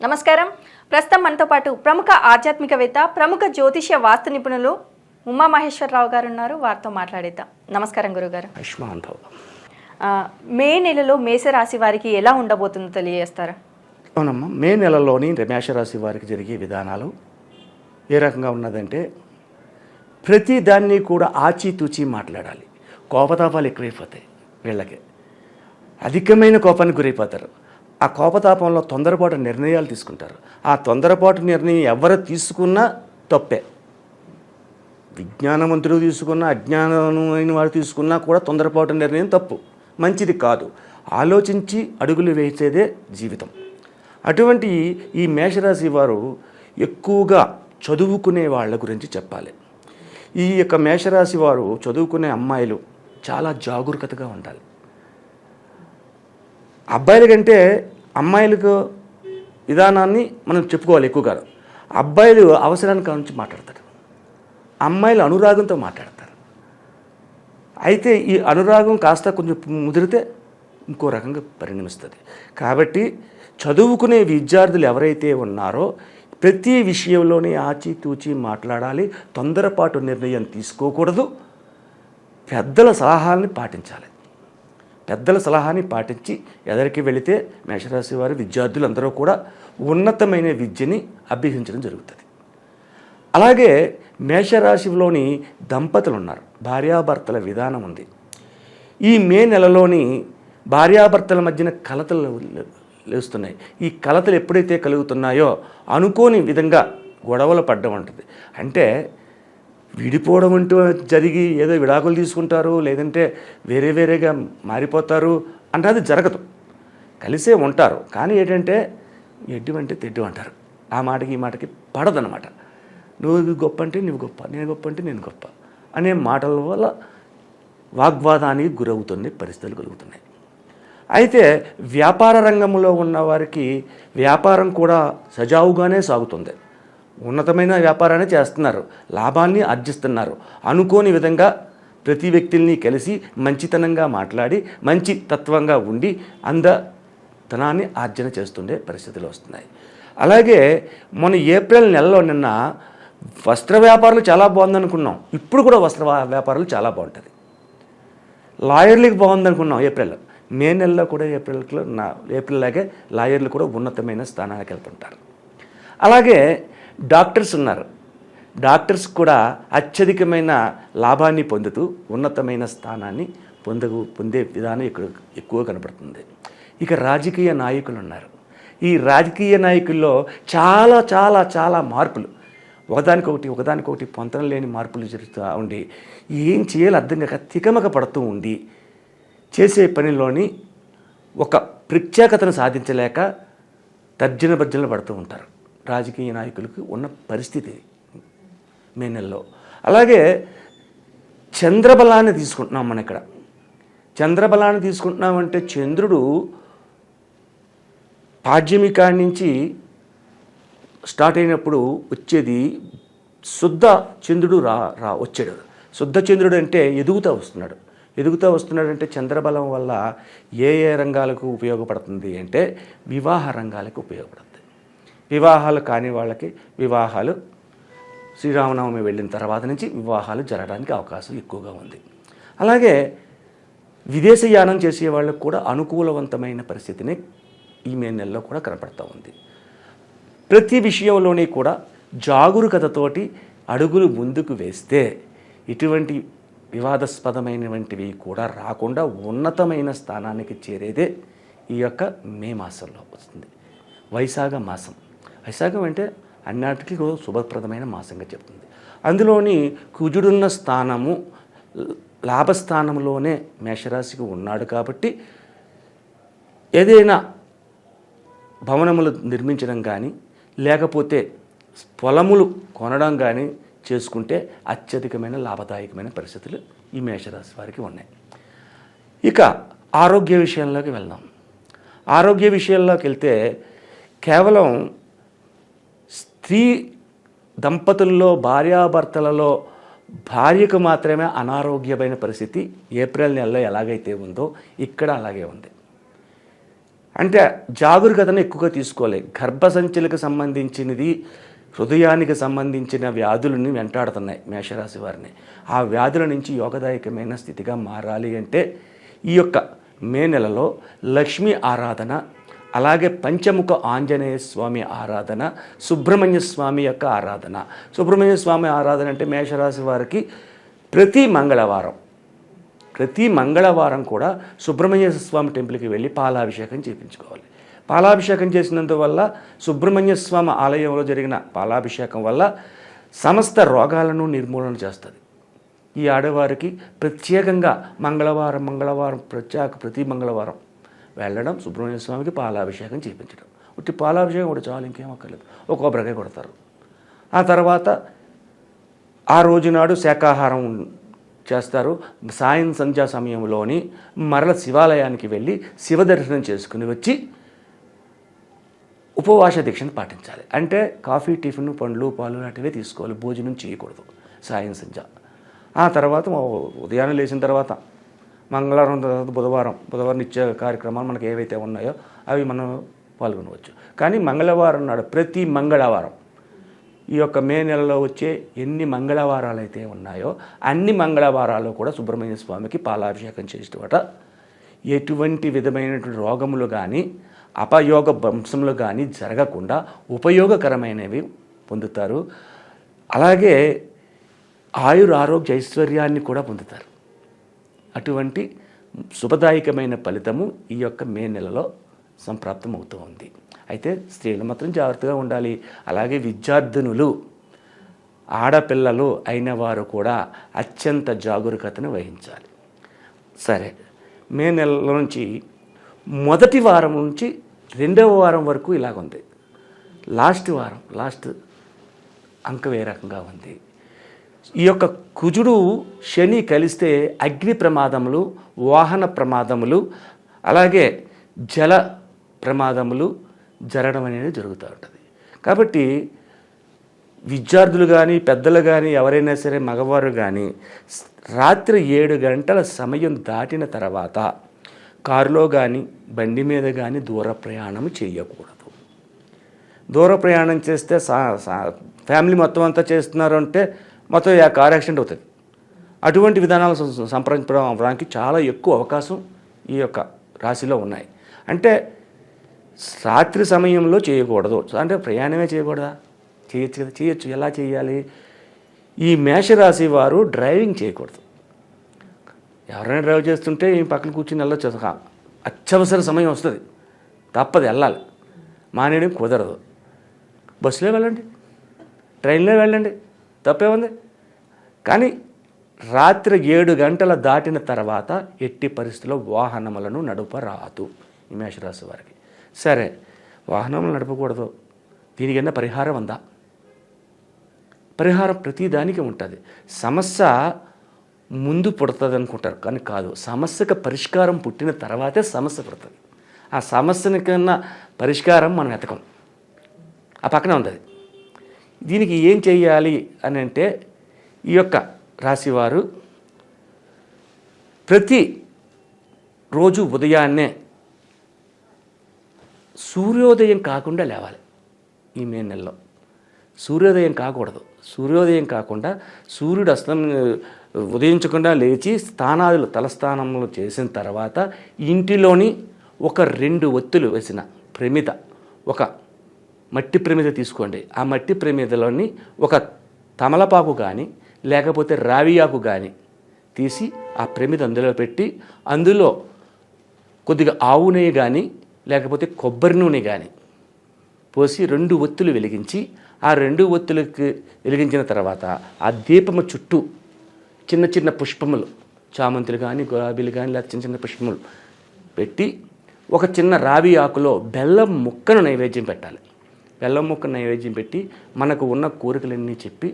నమస్కారం. ప్రస్తుతం మనతో పాటు ప్రముఖ ఆధ్యాత్మికవేత్త, ప్రముఖ జ్యోతిష్య వాస్తు నిపుణులు ఉమామహేశ్వరరావు గారు ఉన్నారు. వారితో మాట్లాడేద్దాం. నమస్కారం గురుగారు. మే నెలలో మేషరాశి వారికి ఎలా ఉండబోతుందో తెలియజేస్తారా? అవునమ్మా, మే నెలలోని మేషరాశి వారికి జరిగే విధానాలు ఏ రకంగా ఉన్నదంటే, ప్రతి దాన్ని కూడా ఆచితూచి మాట్లాడాలి. కోపతాపాలు ఎక్కువైపోతాయి. వీళ్ళకి అధికమైన కోపానికి గురైపోతారు. ఆ కోపతాపంలో తొందరపాటు నిర్ణయాలు తీసుకుంటారు. ఆ తొందరపాటు నిర్ణయం ఎవరు తీసుకున్నా తప్పే. విజ్ఞానవంతుడు తీసుకున్నా, అజ్ఞానమైన వాడు తీసుకున్నా కూడా తొందరపాటు నిర్ణయం తప్పు, మంచిది కాదు. ఆలోచించి అడుగులు వేసేదే జీవితం. అటువంటి ఈ మేషరాశి వారు ఎక్కువగా చదువుకునే వాళ్ళ గురించి చెప్పాలి. ఈ యొక్క మేషరాశి వారు చదువుకునే అమ్మాయిలు చాలా జాగరూకతగా ఉండాలి. అబ్బాయిల కంటే అమ్మాయిలకు విధానాన్ని మనం చెప్పుకోవాలి ఎక్కువగా. అబ్బాయిలు అవసరానికి నుంచి మాట్లాడతారు, అమ్మాయిలు అనురాగంతో మాట్లాడతారు. అయితే ఈ అనురాగం కాస్త కొంచెం ముదిరితే ఇంకో రకంగా పరిణమిస్తుంది. కాబట్టి చదువుకునే విద్యార్థులు ఎవరైతే ఉన్నారో ప్రతి విషయంలోనే ఆచితూచి మాట్లాడాలి. తొందరపాటు నిర్ణయం తీసుకోకూడదు. పెద్దల సలహాలని పాటించాలి. పెద్దల సలహాని పాటించి ఎదరికి వెళితే మేషరాశి వారి విద్యార్థులందరూ కూడా ఉన్నతమైన విద్యని అభ్యసించడం జరుగుతుంది. అలాగే మేషరాశిలోని దంపతులు ఉన్నారు, భార్యాభర్తల విధానం ఉంది. ఈ మే నెలలోని భార్యాభర్తల మధ్యన కలతలు లేస్తున్నాయి. ఈ కలతలు ఎప్పుడైతే కలుగుతున్నాయో అనుకోని విధంగా గొడవలు పడ్డం ఉంటుంది. అంటే విడిపోవడం అంటూ జరిగి ఏదో విడాకులు తీసుకుంటారు, లేదంటే వేరే వేరేగా మారిపోతారు అన్నది జరగదు. కలిసే ఉంటారు. కానీ ఏంటంటే ఎడ్డు అంటే తెడ్డు అంటారు. ఆ మాటకి ఈ మాటకి పడదనమాట. నువ్వు గొప్ప అంటే నువ్వు గొప్ప, నేను గొప్ప అంటే నేను గొప్ప అనే మాటల వల్ల వాగ్వాదానికి గురవుతున్న పరిస్థితులు కలుగుతున్నాయి. అయితే వ్యాపార రంగంలో ఉన్న వారికి వ్యాపారం కూడా సజావుగానే సాగుతుంది. ఉన్నతమైన వ్యాపారాన్ని చేస్తున్నారు, లాభాన్ని ఆర్జిస్తున్నారు. అనుకోని విధంగా ప్రతి వ్యక్తుల్ని కలిసి మంచితనంగా మాట్లాడి మంచి తత్వంగా ఉండి అందధనాన్ని ఆర్జన చేస్తుండే పరిస్థితులు వస్తున్నాయి. అలాగే మన ఏప్రిల్ నెలలో నిన్న వస్త్ర వ్యాపారాలు చాలా బాగుందనుకున్నాం. ఇప్పుడు కూడా వస్త్ర వ్యాపారాలు చాలా బాగుంటుంది. లాయర్లకు బాగుందనుకున్నాం ఏప్రిల్. మే నెలలో కూడా ఏప్రిల్ లాగే లాయర్లు కూడా ఉన్నతమైన స్థానానికి వెళ్తుంటారు. అలాగే డాక్టర్స్ ఉన్నారు. డాక్టర్స్ కూడా అత్యధికమైన లాభాన్ని పొందుతూ ఉన్నతమైన స్థానాన్ని పొందే విధానం ఇక్కడ ఎక్కువ కనబడుతుంది. ఇక రాజకీయ నాయకులు ఉన్నారు. ఈ రాజకీయ నాయకుల్లో చాలా చాలా చాలా మార్పులు, ఒకదానికొకటి పొంతన లేని మార్పులు జరుగుతూ ఉండి ఏం చేయాలో అర్థం కాక తికమక పడుతూ ఉండి చేసే పనిలోని ఒక ప్రత్యేకతను సాధించలేక తర్జన భర్జనలు పడుతూ ఉంటారు. రాజకీయ నాయకులకు ఉన్న పరిస్థితి మే నెలలో. అలాగే చంద్రబలాన్ని తీసుకుంటున్నాం మనం ఇక్కడ. చంద్రబలాన్ని తీసుకుంటున్నామంటే చంద్రుడు పాడ్యమికాడి నుంచి స్టార్ట్ అయినప్పుడు వచ్చేది శుద్ధ చంద్రుడు వచ్చాడు. శుద్ధ చంద్రుడు అంటే ఎదుగుతూ వస్తున్నాడంటే చంద్రబలం వల్ల ఏ రంగాలకు ఉపయోగపడుతుంది అంటే వివాహ రంగాలకు ఉపయోగపడుతుంది. వివాహాలు కాని వాళ్ళకి వివాహాలు శ్రీరామనవమి వెళ్ళిన తర్వాత నుంచి వివాహాలు జరగడానికి అవకాశం ఎక్కువగా ఉంది. అలాగే విదేశయానం చేసే వాళ్ళకు కూడా అనుకూలవంతమైన పరిస్థితిని ఈ మే నెలలో కూడా కనపడుతూ ఉంది. ప్రతి విషయంలోనే కూడా జాగరూకతతోటి అడుగులు ముందుకు వేస్తే ఇటువంటి వివాదాస్పదమైనటువంటివి కూడా రాకుండా ఉన్నతమైన స్థానానికి చేరేదే ఈ యొక్క మే మాసంలో వస్తుంది. వైశాఖ అంటే అన్నిటికీ శుభప్రదమైన మాసంగా చెప్తుంది. అందులోని కుజుడున్న స్థానము లాభస్థానంలోనే మేషరాశికి ఉన్నాడు. కాబట్టి ఏదైనా భవనములు నిర్మించడం కానీ లేకపోతే పొలములు కొనడం కానీ చేసుకుంటే అత్యధికమైన లాభదాయకమైన పరిస్థితులు ఈ మేషరాశి వారికి ఉన్నాయి. ఇక ఆరోగ్య విషయంలోకి వెళ్దాం. ఆరోగ్య విషయంలోకి వెళ్తే కేవలం స్త్రీ దంపతుల్లో భార్యాభర్తలలో భార్యకు మాత్రమే అనారోగ్యమైన పరిస్థితి ఏప్రిల్ నెలలో ఎలాగైతే ఉందో ఇక్కడ అలాగే ఉంది. అంటే జాగరూకతను ఎక్కువగా తీసుకోవాలి. గర్భసంచులకు సంబంధించినది, హృదయానికి సంబంధించిన వ్యాధులను వెంటాడుతున్నాయి మేషరాశి వారిని. ఆ వ్యాధుల నుంచి యోగదాయకమైన స్థితిగా మారాలి అంటే ఈ యొక్క మే నెలలో లక్ష్మీ ఆరాధన, అలాగే పంచముఖ ఆంజనేయ స్వామి ఆరాధన, సుబ్రహ్మణ్య స్వామి యొక్క ఆరాధన. సుబ్రహ్మణ్య స్వామి ఆరాధన అంటే మేషరాశి వారికి ప్రతి మంగళవారం కూడా సుబ్రహ్మణ్య స్వామి టెంపుల్కి వెళ్ళి పాలాభిషేకం చేయించుకోవాలి. పాలాభిషేకం చేసినందువల్ల సుబ్రహ్మణ్య స్వామి ఆలయంలో జరిగిన పాలాభిషేకం వల్ల సమస్త రోగాలను నిర్మూలన చేస్తుంది. ఈ ఆడవారికి ప్రత్యేకంగా మంగళవారం ప్రతి మంగళవారం వెళ్ళడం, సుబ్రహ్మణ్య స్వామికి పాలాభిషేకం చేయించడం. ఉట్టి పాలాభిషేకం కూడా చాలు, ఇంకేం అక్కర్లేదు. ఒక కొబ్బరికాయ కొడతారు. ఆ తర్వాత ఆ రోజునాడు శాకాహారం చేస్తారు. సాయం సంధ్యా సమయంలోని మరల శివాలయానికి వెళ్ళి శివ దర్శనం చేసుకుని వచ్చి ఉపవాస దీక్షను పాటించాలి. అంటే కాఫీ, టిఫిన్, పండ్లు, పాలు లాంటివే తీసుకోవాలి. భోజనం చేయకూడదు సాయం సంధ్య. ఆ తర్వాత ఉదయాన్నే లేచిన తర్వాత మంగళవారం తర్వాత బుధవారం నిత్య కార్యక్రమాలు మనకు ఏవైతే ఉన్నాయో అవి మనం పాల్గొనవచ్చు. కానీ మంగళవారం నాడు, ప్రతి మంగళవారం, ఈ యొక్క మే నెలలో వచ్చే ఎన్ని మంగళవారాలు అయితే ఉన్నాయో అన్ని మంగళవారాలు కూడా సుబ్రహ్మణ్య స్వామికి పాలాభిషేకం చేసేటట ఎటువంటి విధమైనటువంటి రోగములు కానీ అపయోగ వంశములు కానీ జరగకుండా ఉపయోగకరమైనవి పొందుతారు. అలాగే ఆరోగ్య ఐశ్వర్యాన్ని కూడా పొందుతారు. అటువంటి శుభదాయకమైన ఫలితము ఈ యొక్క మే నెలలో సంప్రాప్తం అవుతూ ఉంది. అయితే స్త్రీలు మాత్రం జాగ్రత్తగా ఉండాలి. అలాగే విద్యార్థినులు, ఆడపిల్లలు అయిన వారు కూడా అత్యంత జాగరూకతను వహించాలి. సరే, మే నెల నుంచి మొదటి వారం నుంచి రెండవ వారం వరకు ఇలాగుంది. లాస్ట్ అంకం ఏ రకంగా ఉంది? ఈ యొక్క కుజుడు శని కలిస్తే అగ్ని ప్రమాదములు, వాహన ప్రమాదములు, అలాగే జల ప్రమాదములు జరగడం అనేది జరుగుతూ ఉంటుంది. కాబట్టి విద్యార్థులు కానీ, పెద్దలు కానీ, ఎవరైనా సరే, మగవారు కానీ రాత్రి 7 గంటల సమయం దాటిన తర్వాత కారులో కానీ, బండి మీద కానీ దూర ప్రయాణం చేయకూడదు. దూర ప్రయాణం చేస్తే ఫ్యామిలీ మొత్తం అంతా చేస్తున్నారు అంటే మొత్తం కార్ యాక్సిడెంట్ అవుతుంది. అటువంటి విధానాలు సంప్రదించడానికి చాలా ఎక్కువ అవకాశం ఈ యొక్క రాశిలో ఉన్నాయి. అంటే రాత్రి సమయంలో చేయకూడదు. అంటే ప్రయాణమే చేయకూడదా? చేయొచ్చు కదా. చేయొచ్చు. ఎలా చేయాలి? ఈ మేషరాశి వారు డ్రైవింగ్ చేయకూడదు. ఎవరైనా డ్రైవ్ చేస్తుంటే ఈ పక్కన కూర్చుని వెళ్ళొచ్చు. అత్యవసర సమయం వస్తుంది, తప్పదు, వెళ్ళాలి. మానేయడం కుదరదు. బస్సులో వెళ్ళండి, ట్రైన్లో వెళ్ళండి, తప్పే ఉంది. కానీ రాత్రి 7 గంటల దాటిన తర్వాత ఎట్టి పరిస్థితుల్లో వాహనములను నడపరాదు ఈ మేషరాశి వారికి. సరే, వాహనములు నడపకూడదు, దీనికన్నా పరిహారం ఉందా? పరిహారం ప్రతిదానికి ఉంటుంది. సమస్య ముందు పుడుతుంది అనుకుంటారు, కానీ కాదు. సమస్యకు పరిష్కారం పుట్టిన తర్వాతే సమస్య పుడుతుంది. ఆ సమస్యని కన్నా పరిష్కారం మనం వెతకం, ఆ పక్కనే ఉంటుంది. దీనికి ఏం చేయాలి అని అంటే ఈ యొక్క రాశివారు ప్రతి రోజు ఉదయాన్నే సూర్యోదయం కాకుండా లేవాలి. ఈ మే నెలలో సూర్యోదయం కాకూడదు. సూర్యోదయం కాకుండా సూర్యుడు ఉదయించకుండా లేచి తలస్నానములు చేసిన తర్వాత ఇంటిలోని ఒక 2 ఒత్తులు వేసిన ప్రమిద, ఒక మట్టి ప్రమిద తీసుకోండి. ఆ మట్టి ప్రమిదలోని ఒక తమలపాకు కానీ లేకపోతే రావి ఆకు కానీ తీసి ఆ ప్రమిద అందులో పెట్టి అందులో కొద్దిగా ఆవు నెయ్యి కానీ లేకపోతే కొబ్బరి నూనె కానీ పోసి 2 ఒత్తులు వెలిగించి ఆ 2 ఒత్తులకు వెలిగించిన తర్వాత ఆ దీపము చుట్టూ చిన్న చిన్న పుష్పములు, చామంతులు కానీ, గులాబీలు కానీ, లేదా చిన్న చిన్న పుష్పములు పెట్టి ఒక చిన్న రావి ఆకులో బెల్లం ముక్కను నైవేద్యం పెట్టాలి. బెల్లం ముక్కను నైవేద్యం పెట్టి మనకు ఉన్న కోరికలన్నీ చెప్పి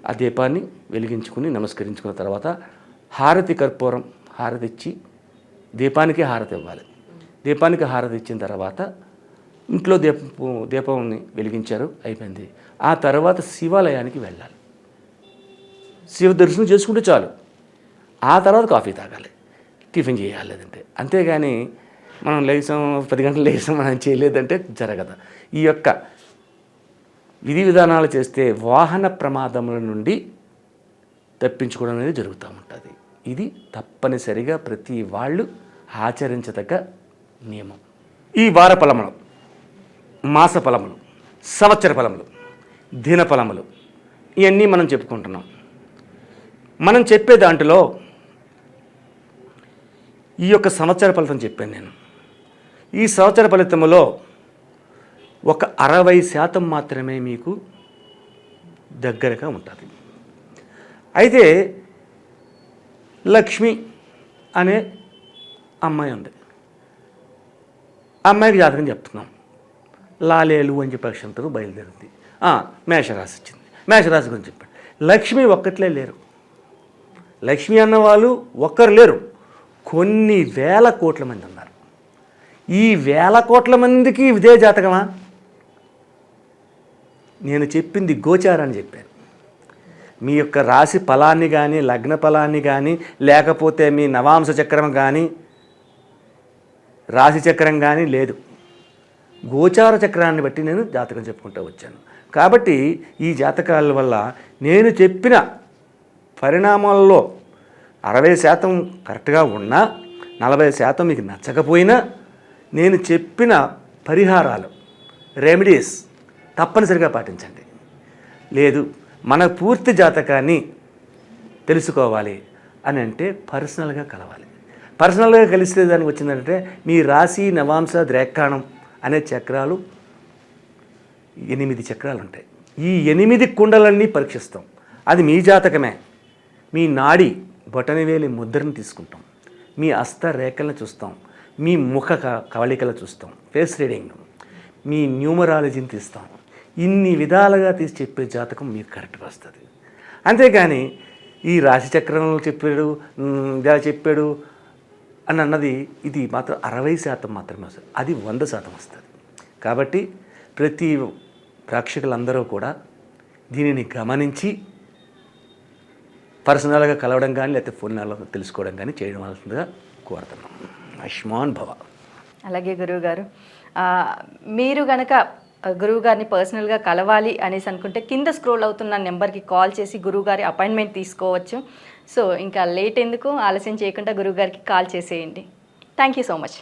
ఆ దీపాన్ని వెలిగించుకుని నమస్కరించుకున్న తర్వాత హారతి కర్పూరం హారతి ఇచ్చి దీపానికి హారతి ఇవ్వాలి. దీపానికి హారతి ఇచ్చిన తర్వాత ఇంట్లో దీపాన్ని వెలిగించారు, అయిపోయింది. ఆ తర్వాత శివాలయానికి వెళ్ళాలి. శివ దర్శనం చేసుకుంటే చాలు. ఆ తర్వాత కాఫీ తాగాలి, టిఫిన్ చేయాలి. లేదంటే అంతేగాని మనం లేచాం 10 గంటలు లేచాం మనం చేయలేదంటే జరగదు. ఈ యొక్క విధి విధానాలు చేస్తే వాహన ప్రమాదముల నుండి తప్పించుకోవడం అనేది జరుగుతూ ఉంటుంది. ఇది తప్పనిసరిగా ప్రతి వాళ్ళు ఆచరించదగ్గ నియమం. ఈ వార ఫలములు, మాస ఫలములు, సంవత్సర ఫలములు, దిన ఫలములు ఇవన్నీ మనం చెప్పుకుంటున్నాం. మనం చెప్పే దాంట్లో ఈ యొక్క సంవత్సర ఫలితం చెప్పాను నేను. ఈ సంవత్సర ఫలితంలో ఒక 60% మాత్రమే మీకు దగ్గరగా ఉంటుంది. అయితే లక్ష్మి అనే అమ్మాయి ఉంది. అమ్మాయికి జాతకం చెప్తున్నాం. లాలేలు అని చెప్పి అక్షంతరం బయలుదేరింది. మేషరాశి వచ్చింది. మేషరాశి గురించి చెప్పండి. లక్ష్మి ఒక్కట్లే లేరు. లక్ష్మి అన్నవాళ్ళు ఒక్కరు లేరు, కొన్ని వేల కోట్ల మంది ఉన్నారు. ఈ వేల కోట్ల మందికి ఇదే జాతకమా? నేను చెప్పింది గోచారాన్ని చెప్పాను. మీ యొక్క రాశి ఫలాన్ని కానీ, లగ్న ఫలాన్ని కానీ, లేకపోతే మీ నవాంశ చక్రం కానీ, రాశి చక్రం కానీ లేదు. గోచార చక్రాన్ని బట్టి నేను జాతకం చెప్పుకుంటూ వచ్చాను. కాబట్టి ఈ జాతకాల వల్ల నేను చెప్పిన పరిణామాల్లో 60% కరెక్ట్గా ఉన్నా, 40% మీకు నచ్చకపోయినా, నేను చెప్పిన పరిహారాలు, రెమెడీస్ తప్పనిసరిగా పాటించండి. లేదు మన పూర్తి జాతకాన్ని తెలుసుకోవాలి అని అంటే పర్సనల్గా కలవాలి. పర్సనల్గా కలిస్తే దానికి వచ్చిందంటే మీ రాశి, నవాంశ, ద్రేక్కాణం అనే చక్రాలు 8 చక్రాలు ఉంటాయి. ఈ 8 కుండలన్నీ పరీక్షిస్తాం. అది మీ జాతకమే. మీ నాడి బొటనవేలి ముద్రను తీసుకుంటాం, మీ హస్త రేఖలను చూస్తాం, మీ ముఖ కవళికలు చూస్తాం, ఫేస్ రీడింగ్, మీ న్యూమరాలజీని తీస్తాం. ఇన్ని విధాలుగా తీసి చెప్పే జాతకం మీకు కరెక్ట్గా వస్తుంది. అంతేగాని ఈ రాశి చక్రంలో చెప్పాడు, ఇలా చెప్పాడు అని అన్నది ఇది మాత్రం 60% మాత్రమే వస్తుంది. అది 100% వస్తుంది. కాబట్టి ప్రతి ప్రేక్షకులందరూ కూడా దీనిని గమనించి పర్సనల్గా కలవడం కానీ, లేకపోతే ఫోన్లో తెలుసుకోవడం కానీ చేయడం వలసిందిగా కోరుతున్నాం. ఆయుష్మాన్ భవ. అలాగే గురువుగారు, మీరు గనక గురువుగారిని పర్సనల్గా కలవాలి అనేసి అనుకుంటే కింద స్క్రోల్ అవుతున్న నెంబర్కి కాల్ చేసి గురువుగారి అపాయింట్మెంట్ తీసుకోవచ్చు. సో ఇంకా లేట్ ఎందుకు, ఆలస్యం చేయకుండా గురువుగారికి కాల్ చేసేయండి. Thank you so much.